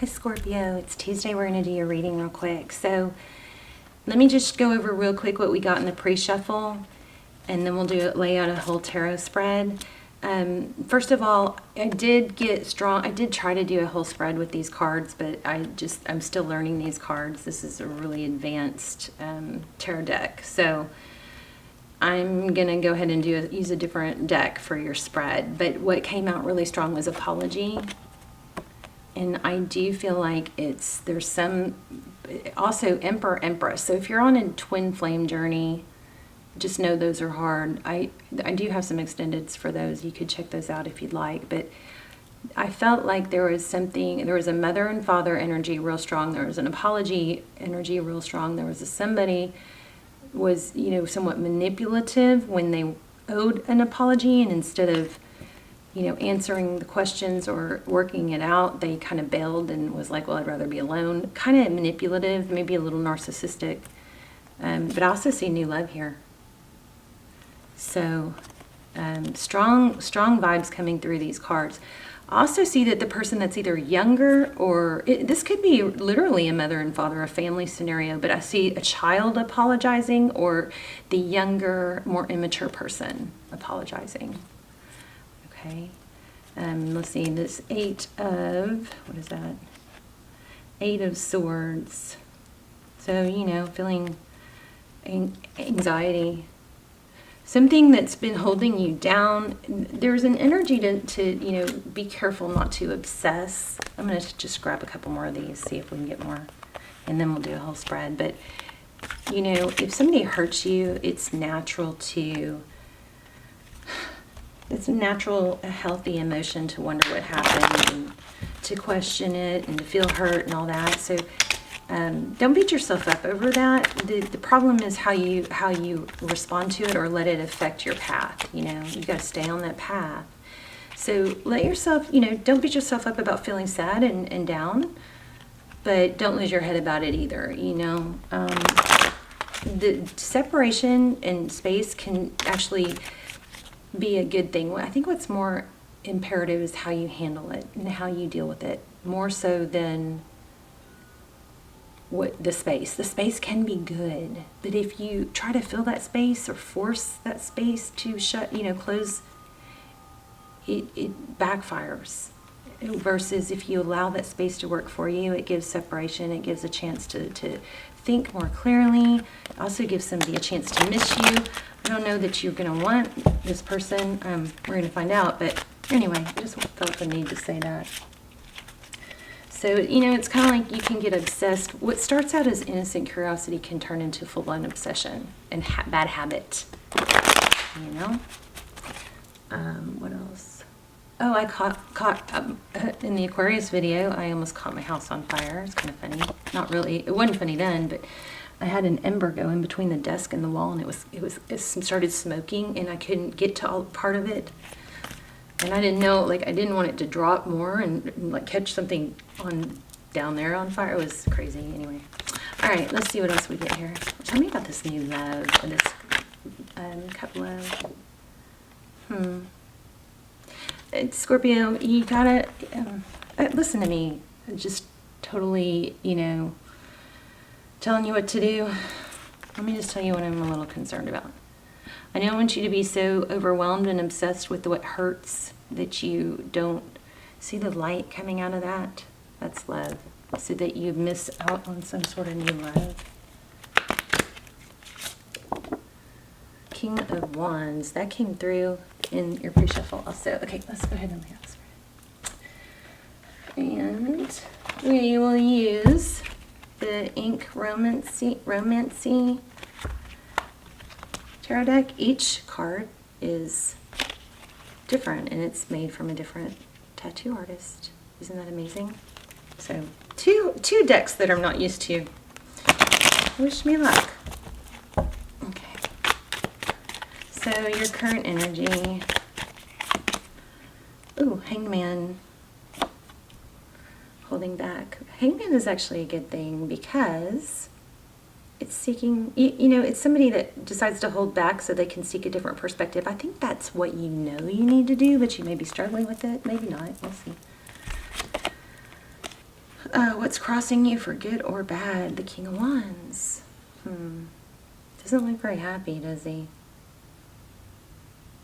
Hi Scorpio, it's Tuesday. We're going to do your reading real quick. So let me just go over real quick what we got in the pre-shuffle, and then we'll lay out a whole tarot spread. First of all, I did try to do a whole spread with these cards, but I'm still learning these cards. This is a really advanced tarot deck. So I'm going to go ahead and use a different deck for your spread. But what came out really strong was Apology. And I do feel like there's some, also Emperor, Empress. So if you're on a twin flame journey, just know those are hard. I do have some extendeds for those. You could check those out if you'd like. But I felt like there was a mother and father energy real strong. There was an apology energy real strong. There was somebody was, somewhat manipulative when they owed an apology, and instead of answering the questions or working it out, they kind of bailed and was like, well, I'd rather be alone. Kind of manipulative, maybe a little narcissistic. But I also see new love here. So strong vibes coming through these cards. I also see that the person that's either younger or this could be literally a mother and father, a family scenario, but I see a child apologizing or the younger, more immature person apologizing. Okay, let's see, this Eight of Swords. So, feeling anxiety, something that's been holding you down. There's an energy to be careful not to obsess. I'm going to just grab a couple more of these, see if we can get more, and then we'll do a whole spread. But, if somebody hurts you, it's a healthy emotion to wonder what happened and to question it and to feel hurt and all that. So don't beat yourself up over that. The problem is how you respond to it or let it affect your path. You got to stay on that path. So let yourself, don't beat yourself up about feeling sad and down, but don't lose your head about it either. The separation and space can actually be a good thing. I think what's more imperative is how you handle it and how you deal with it, more so than what the space. The space can be good, but if you try to fill that space or force that space to close, it backfires. Versus if you allow that space to work for you, it gives separation, it gives a chance to think more clearly. It also gives somebody a chance to miss you. I don't know that you're going to want this person. We're going to find out. But anyway, I just felt the need to say that. So, it's kind of like you can get obsessed. What starts out as innocent curiosity can turn into full-blown obsession and bad habit. What else? Oh, I caught in the Aquarius video, I almost caught my house on fire. It's kind of funny. Not really. It wasn't funny then, but I had an ember go in between the desk and the wall, and it started smoking, and I couldn't get to all part of it. And I didn't know, I didn't want it to drop more and catch something down there on fire. It was crazy. Anyway. All right, let's see what else we get here. Tell me about this new love, or this cup love. Scorpio, you gotta listen to me. Just totally, telling you what to do. Let me just tell you what I'm a little concerned about. I don't want you to be so overwhelmed and obsessed with what hurts that you don't see the light coming out of that. That's love. So that you miss out on some sort of new love. King of Wands. That came through in your pre-shuffle also. Okay, let's go ahead and lay out. And we will use the ink romancy tarot deck. Each card is different, and it's made from a different tattoo artist. Isn't that amazing? So two decks that I'm not used to. Wish me luck. Okay. So your current energy. Ooh, Hangman. Holding back. Hangman is actually a good thing because it's seeking, it's somebody that decides to hold back so they can seek a different perspective. I think that's what you need to do, but you may be struggling with it. Maybe not. We'll see. What's crossing you for good or bad? The King of Wands. Doesn't look very happy, does he?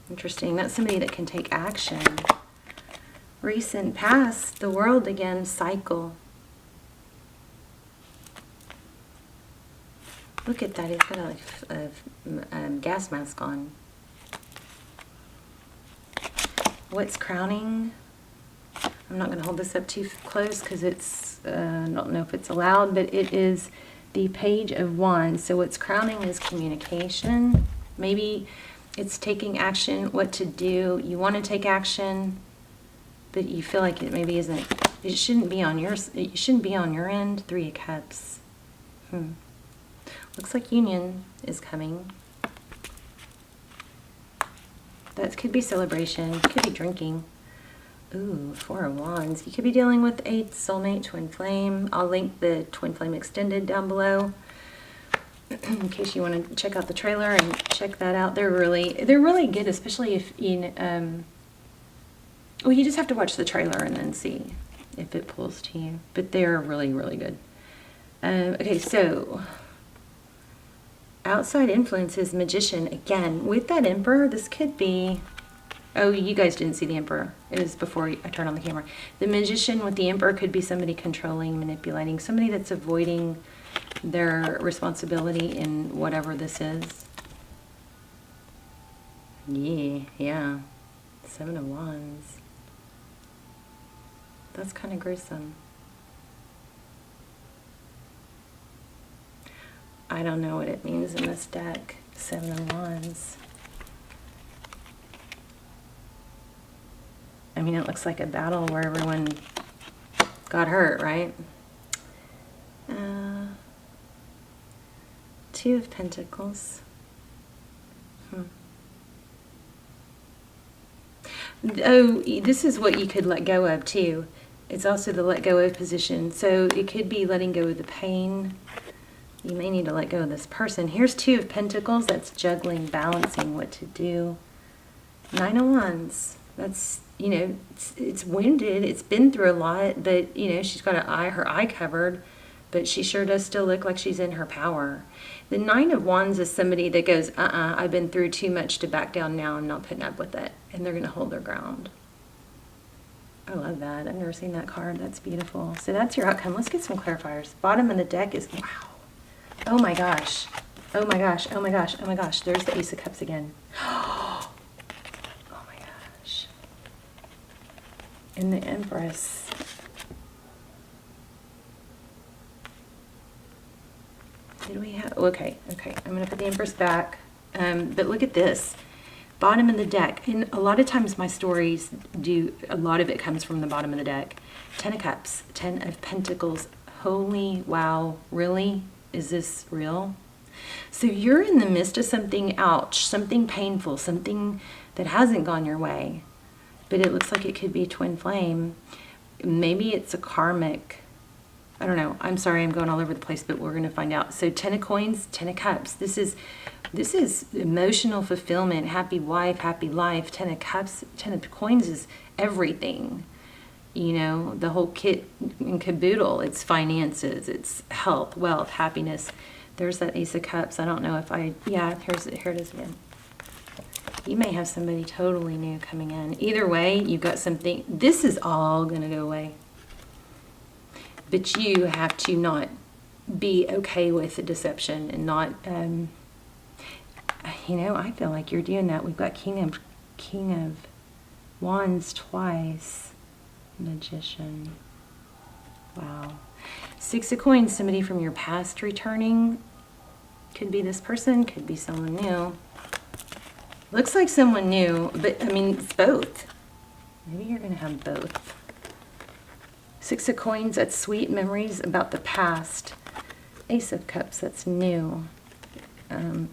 Interesting. That's somebody that can take action. Recent past, the world again, cycle. Look at that. He's got a gas mask on. What's crowning? I'm not going to hold this up too close because it's, I don't know if it's allowed, but it is the Page of Wands. So what's crowning is communication. Maybe it's taking action, what to do. You want to take action, but you feel like it maybe isn't, it shouldn't be on your end. Three of Cups. Looks like union is coming. That could be celebration, could be drinking. Ooh, Four of Wands. You could be dealing with a soulmate, twin flame. I'll link the twin flame extended down below in case you want to check out the trailer and check that out. They're really good, especially if you well, you just have to watch the trailer and then see if it pulls to you. But they're really, really good. Okay, so outside influences, Magician. Again, with that Emperor, this could be... Oh, you guys didn't see the Emperor. It was before I turned on the camera. The Magician with the Emperor could be somebody controlling, manipulating, somebody that's avoiding their responsibility in whatever this is. Yeah. Seven of Wands. That's kind of gruesome. I don't know what it means in this deck. Seven of Wands. I mean, it looks like a battle where everyone got hurt, right? Two of Pentacles. Oh, this is what you could let go of too. It's also the let go of position. So it could be letting go of the pain. You may need to let go of this person. Here's Two of Pentacles. That's juggling, balancing what to do. Nine of Wands. That's, you know, it's wounded. It's been through a lot, but, you know, she's got her eye covered, but she sure does still look like she's in her power. The Nine of Wands is somebody that goes, I've been through too much to back down now. I'm not putting up with it. And they're going to hold their ground. I love that. I've never seen that card. That's beautiful. So that's your outcome. Let's get some clarifiers. Bottom of the deck is, wow. Oh my gosh. Oh my gosh. Oh my gosh. Oh my gosh. There's the Ace of Cups again. Oh my gosh. And the Empress. Did we have, okay. I'm going to put the Empress back. But look at this. Bottom of the deck. And a lot of times my stories a lot of it comes from the bottom of the deck. Ten of Cups. Ten of Pentacles. Holy wow. Really? Is this real? So you're in the midst of something, ouch, something painful, something that hasn't gone your way. But it looks like it could be twin flame. Maybe it's a karmic, I don't know. I'm sorry, I'm going all over the place, but we're going to find out. So Ten of Coins, Ten of Cups. This is emotional fulfillment, happy wife, happy life. Ten of Cups, Ten of Coins is everything. You know, the whole kit and caboodle. It's finances, it's health, wealth, happiness. There's that Ace of Cups. I don't know if here it is again. You may have somebody totally new coming in. Either way, you've got something. This is all going to go away. But you have to not be okay with the deception and not, you know, I feel like you're doing that. We've got King of Wands twice. Magician. Wow. Six of Coins, somebody from your past returning. Could be this person, could be someone new. Looks like someone new, but I mean, it's both. Maybe you're going to have both. Six of Coins, that's sweet memories about the past. Ace of Cups, that's new.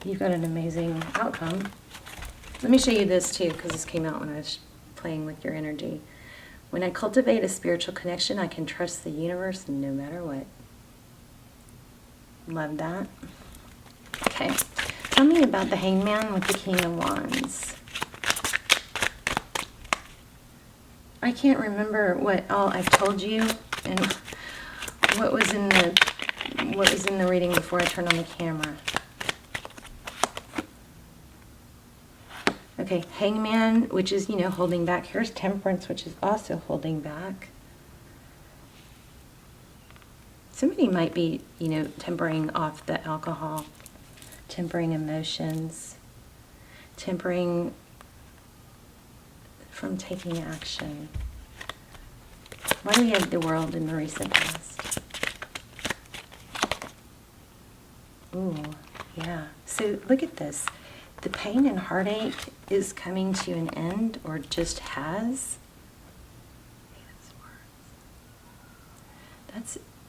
You've got an amazing outcome. Let me show you this too, because this came out when I was playing with your energy. When I cultivate a spiritual connection, I can trust the universe no matter what. Love that. Okay. Tell me about the Hangman with the King of Wands. I can't remember what all I've told you, and What was in the reading before I turned on the camera? Okay, Hangman, which is, holding back. Here's Temperance, which is also holding back. Somebody might be, tempering off the alcohol, tempering emotions, tempering from taking action. Why do we have the World in the recent past? Ooh, yeah. So look at this. The pain and heartache is coming to an end, or just has.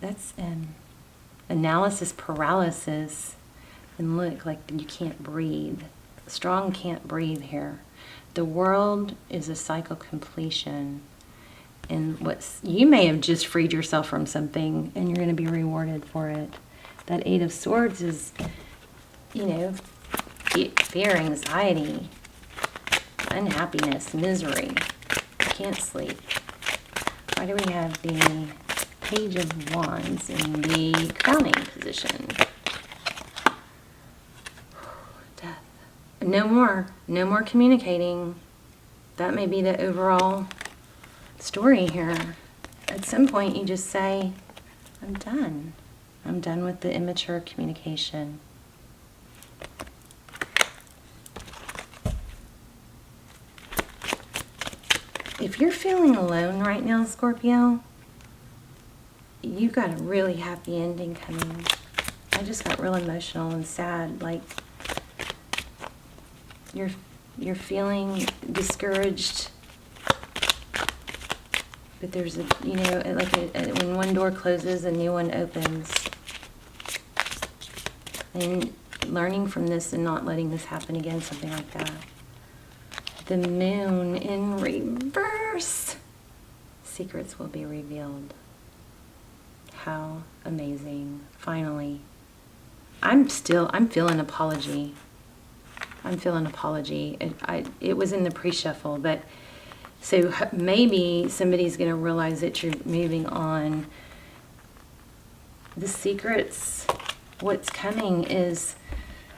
That's analysis paralysis. And look, like you can't breathe. Strong can't breathe here. The World is a cycle completion. And you may have just freed yourself from something, and you're going to be rewarded for it. That Eight of Swords is, fear, anxiety, unhappiness, misery. Can't sleep. Why do we have the Page of Wands in the crowning position? Death. No more communicating. That may be the overall story here. At some point you just say, I'm done. I'm done with the immature communication. If you're feeling alone right now, Scorpio, you've got a really happy ending coming. I just got real emotional and sad. Like, you're feeling discouraged, but there's when one door closes, a new one opens. And learning from this and not letting this happen again, something like that. The Moon in reverse. Secrets will be revealed. How amazing. Finally. I'm feeling apology. It was in the pre-shuffle, but so maybe somebody's going to realize that you're moving on. The secrets, what's coming is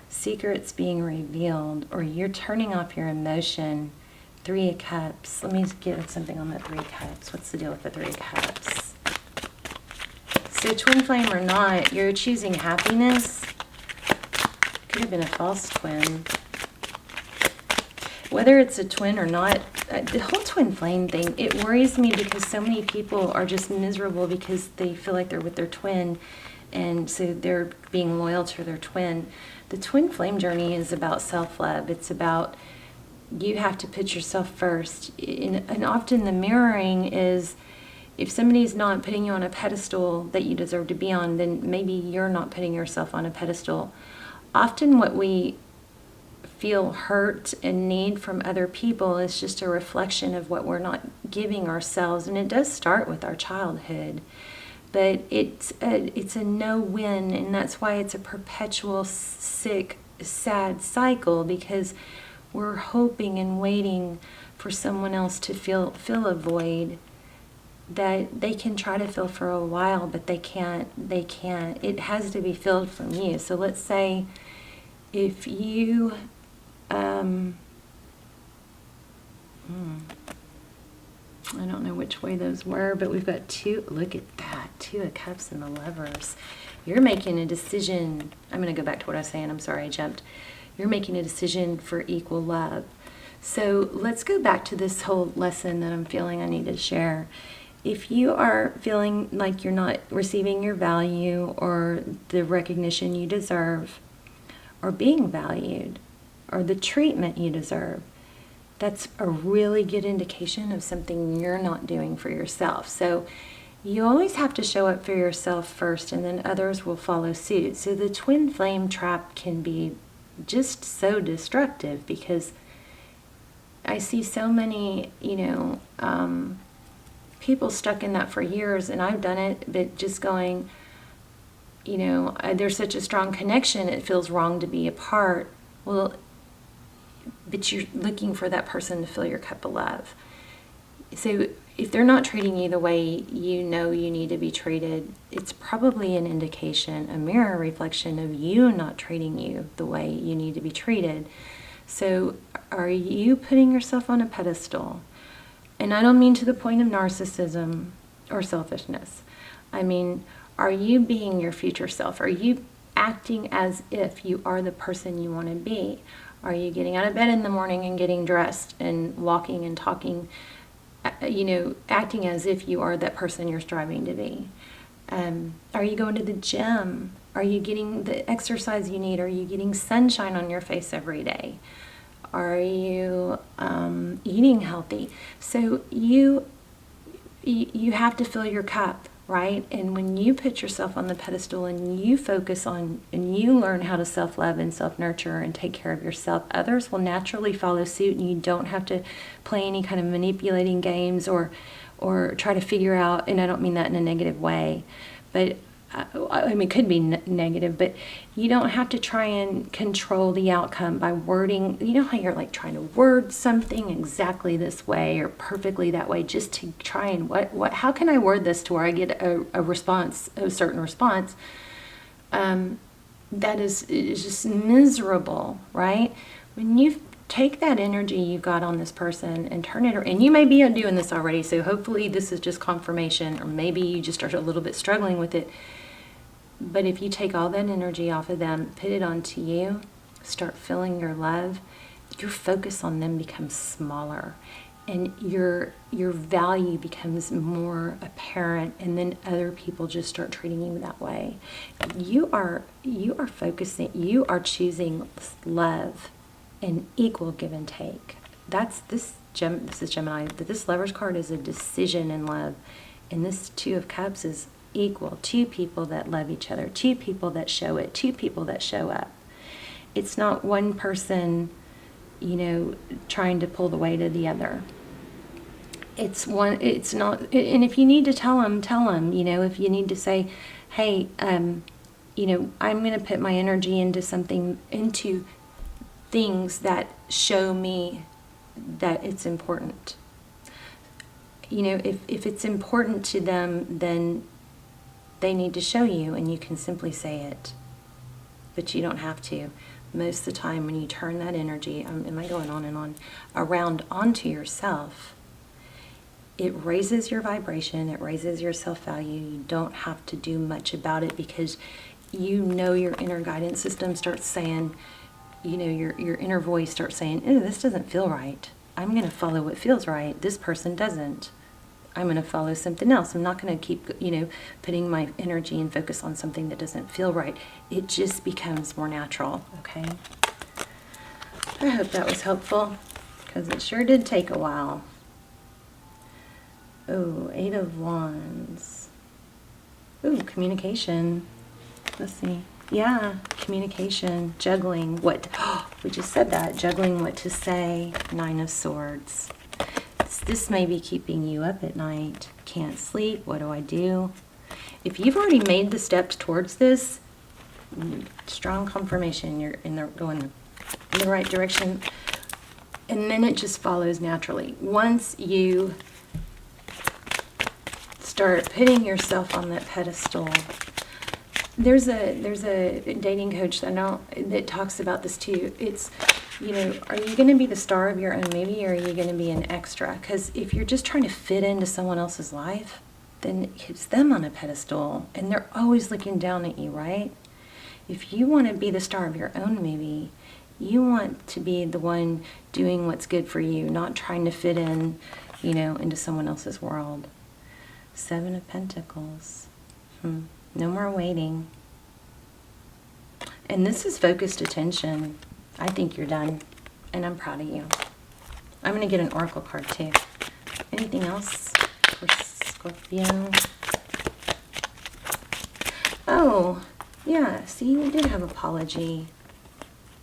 secrets being revealed, or you're turning off your emotion. Three of Cups. Let me get something on that Three of Cups. What's the deal with the Three of Cups? So twin flame or not, you're choosing happiness. Could have been a false twin. Whether it's a twin or not, the whole twin flame thing, it worries me because so many people are just miserable because they feel like they're with their twin, and so they're being loyal to their twin. The twin flame journey is about self-love. It's about you have to put yourself first. And often the mirroring is, if somebody's not putting you on a pedestal that you deserve to be on, then maybe you're not putting yourself on a pedestal. Often what we feel hurt and need from other people is just a reflection of what we're not giving ourselves. And it does start with our childhood. But it's a no-win, and that's why it's a perpetual sick, sad cycle, because we're hoping and waiting for someone else to fill a void that they can try to fill for a while, but they can't. It has to be filled from you. So let's say if you I don't know which way those were, but we've got look at that, Two of Cups and the Lovers. You're making a decision. I'm going to go back to what I was saying. I'm sorry, I jumped. You're making a decision for equal love. So let's go back to this whole lesson that I'm feeling I need to share. If you are feeling like you're not receiving your value or the recognition you deserve, or being valued, or the treatment you deserve, that's a really good indication of something you're not doing for yourself. So you always have to show up for yourself first, and then others will follow suit. So the twin flame trap can be just so destructive, because I see so many, people stuck in that for years, and I've done it, but just going, there's such a strong connection, it feels wrong to be apart. Well, but you're looking for that person to fill your cup of love. So if they're not treating you the way you know you need to be treated, it's probably an indication, a mirror reflection of you not treating you the way you need to be treated. So are you putting yourself on a pedestal? And I don't mean to the point of narcissism or selfishness. I mean, are you being your future self? Are you acting as if you are the person you want to be? Are you getting out of bed in the morning and getting dressed and walking and talking, acting as if you are that person you're striving to be? Are you going to the gym? Are you getting the exercise you need? Are you getting sunshine on your face every day? Are you eating healthy? So you have to fill your cup, right? And when you put yourself on the pedestal and you focus on and you learn how to self-love and self-nurture and take care of yourself, others will naturally follow suit, and you don't have to play any kind of manipulating games or try to figure out, and I don't mean that in a negative way, but I mean, it could be negative, but you don't have to try and control the outcome by wording. You know how you're like trying to word something exactly this way or perfectly that way, just to try and how can I word this to where I get a response, a certain response? That is just miserable, right? When you take that energy you've got on this person and turn it, and you may be doing this already, so hopefully this is just confirmation, or maybe you just are a little bit struggling with it. But if you take all that energy off of them, put it onto you, start feeling your love, your focus on them becomes smaller, and your value becomes more apparent, and then other people just start treating you that way. You are focusing, you are choosing love and equal give and take. This is Gemini, but this Lover's card is a decision in love, and this Two of Cups is equal. Two people that love each other, two people that show it, two people that show up. It's not one person, trying to pull the weight of the other. It's not, and if you need to tell them, if you need to say, hey, I'm going to put my energy into things that show me that it's important. If it's important to them, then they need to show you, and you can simply say it. But you don't have to. Most of the time when you turn that energy, am I going on and on, around onto yourself, it raises your vibration, it raises your self-value. You don't have to do much about it, because your inner guidance system starts saying, your inner voice starts saying, "Ew, this doesn't feel right. I'm going to follow what feels right. This person doesn't. I'm going to follow something else. I'm not going to keep, putting my energy and focus on something that doesn't feel right." It just becomes more natural, okay? I hope that was helpful, because it sure did take a while. Oh, 8 of Wands. Ooh, communication. Let's see. Yeah, communication, juggling we just said that, juggling what to say. 9 of Swords. This may be keeping you up at night. Can't sleep. What do I do? If you've already made the steps towards this, strong confirmation you're going in the right direction. And then it just follows naturally. Once you start putting yourself on that pedestal, there's a dating coach that talks about this too. It's, are you going to be the star of your own movie, or are you going to be an extra? Because if you're just trying to fit into someone else's life, then it's them on a pedestal, and they're always looking down at you, right? If you want to be the star of your own movie, you want to be the one doing what's good for you, not trying to fit in, into someone else's world. 7 of Pentacles. No more waiting. And this is focused attention. I think you're done, and I'm proud of you. I'm going to get an oracle card too. Anything else for Scorpio? Oh, yeah. See, we did have apology.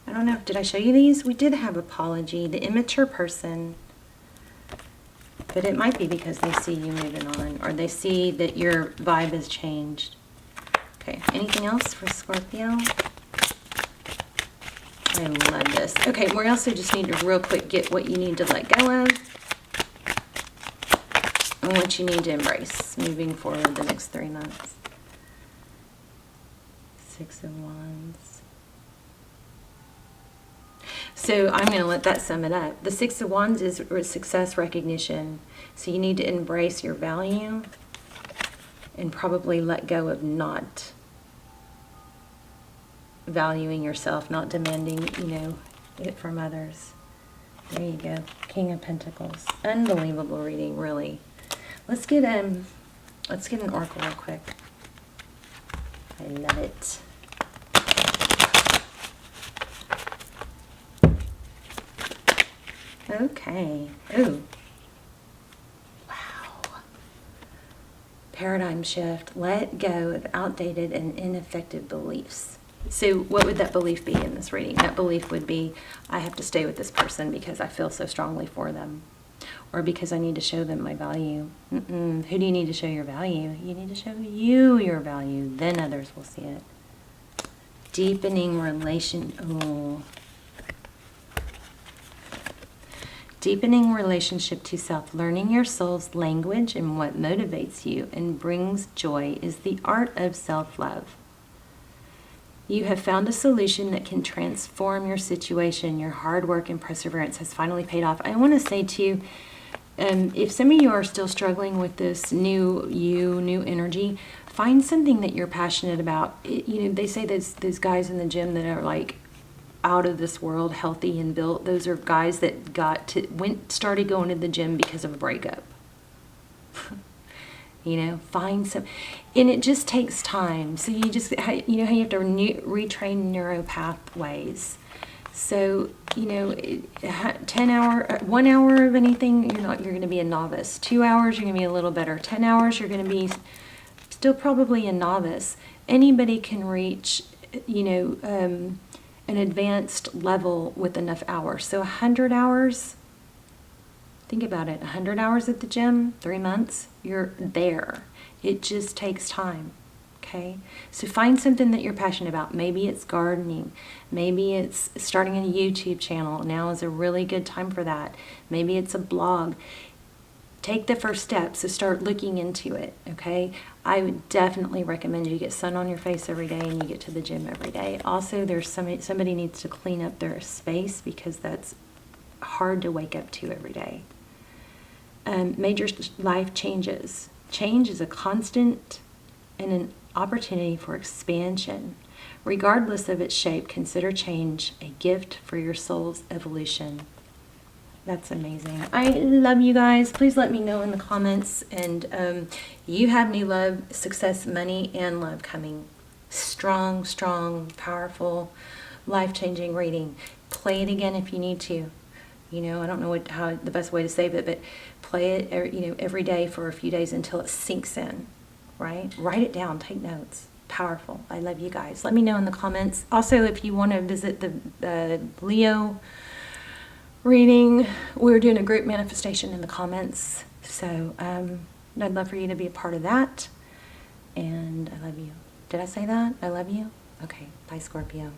I don't know. Did I show you these? We did have apology. The immature person. But it might be because they see you moving on, or they see that your vibe has changed. Okay, anything else for Scorpio? I love this. Okay, we also just need to real quick get what you need to let go of. and what you need to embrace moving forward the next 3 months. 6 of Wands. So I'm going to let that sum it up. The 6 of Wands is success recognition. So you need to embrace your value and probably let go of not valuing yourself, not demanding, it from others. There you go. King of Pentacles. Unbelievable reading, really. Let's get an oracle real quick. I love it. Okay. Ooh. Wow. Paradigm shift. Let go of outdated and ineffective beliefs. So what would that belief be in this reading? That belief would be, I have to stay with this person because I feel so strongly for them. Or because I need to show them my value. Who do you need to show your value? You need to show you your value. Then others will see it. Deepening Deepening relationship to self. Learning your soul's language and what motivates you and brings joy is the art of self-love. You have found a solution that can transform your situation. Your hard work and perseverance has finally paid off. I want to say to you, if some of you are still struggling with this new energy, find something that you're passionate about. They say those guys in the gym that are like out of this world, healthy and built. Those are guys that started going to the gym because of a breakup. Find some, and it just takes time. So you just, how you have to retrain neural pathways. So, 1 hour of anything, you're going to be a novice. 2 hours, you're going to be a little better. 10 hours, you're going to be still probably a novice. Anybody can reach, an advanced level with enough hours. So 100 hours, think about it, 100 hours at the gym, 3 months, you're there. It just takes time, okay? So find something that you're passionate about. Maybe it's gardening. Maybe it's starting a YouTube channel. Now is a really good time for that. Maybe it's a blog. Take the first step, so start looking into it, okay? I would definitely recommend you get sun on your face every day and you get to the gym every day. Also, there's somebody needs to clean up their space because that's hard to wake up to every day. Major life changes. Change is a constant and an opportunity for expansion. Regardless of its shape, consider change a gift for your soul's evolution. That's amazing. I love you guys. Please let me know in the comments. And you have new love, success, money, and love coming. Strong, powerful, life-changing reading. Play it again if you need to. I don't know how the best way to say it, but play it every day for a few days until it sinks in, right? Write it down. Take notes. Powerful. I love you guys. Let me know in the comments. Also, if you want to visit the Leo reading, we're doing a group manifestation in the comments. So I'd love for you to be a part of that. And I love you. Did I say that? I love you? Okay. Bye, Scorpio.